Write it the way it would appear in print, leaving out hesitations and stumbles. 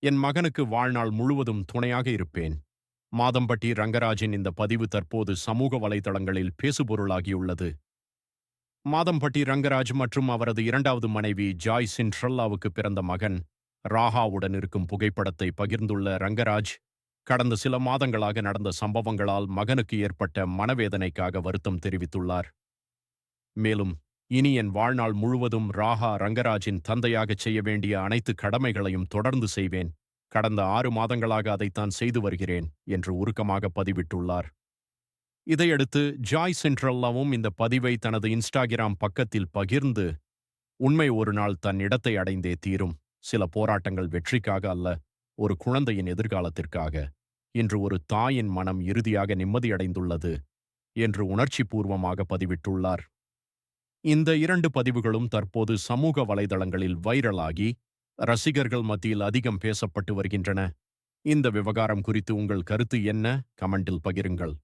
என் மகனுக்கு வாழ்நாள் முழுவதும் துணையாக இருப்பேன். மாதம்பட்டி ரங்கராஜின் இந்த பதிவு தற்போது சமூக வலைதளங்களில் பேசுபொருளாகியுள்ளது. மாதம்பட்டி ரங்கராஜ் மற்றும் அவரது இரண்டாவது மனைவி ஜாய் சின்ட்ரல்லாவுக்கு பிறந்த மகன் ராஹாவுடன் இருக்கும் புகைப்படத்தை பகிர்ந்துள்ள ரங்கராஜ், கடந்த சில மாதங்களாக நடந்த சம்பவங்களால் மகனுக்கு ஏற்பட்ட மனவேதனைக்காக வருத்தம் தெரிவித்துள்ளார். மேலும், இனி என் வாழ்நாள் முழுவதும் ராஹா ரங்கராஜின் தந்தையாகச் செய்ய வேண்டிய அனைத்து கடமைகளையும் தொடர்ந்து செய்வேன். கடந்த 6 மாதங்களாக அதைத்தான் செய்து வருகிறேன் என்று உருக்கமாக பதிவிட்டுள்ளார். இதையடுத்து ஜாய் சென்ட்ரல்லாவும் இந்த பதிவை தனது இன்ஸ்டாகிராம் பக்கத்தில் பகிர்ந்து, உண்மை ஒரு நாள் தன் இடத்தை அடைந்தே தீரும். சில போராட்டங்கள் வெற்றிக்காக அல்ல, ஒரு குழந்தையின் எதிர்காலத்திற்காக. இன்று ஒரு தாயின் மனம் இறுதியாக நிம்மதியடைந்துள்ளது என்று உணர்ச்சிபூர்வமாக பதிவிட்டுள்ளார். இந்த 2 பதிவுகளும் தற்போது சமூக வலைதளங்களில் வைரலாகி ரசிகர்கள் மத்தியில் அதிகம் பேசப்பட்டு வருகின்றன. இந்த விவகாரம் குறித்து உங்கள் கருத்து என்ன? கமெண்டில் பகிருங்கள்.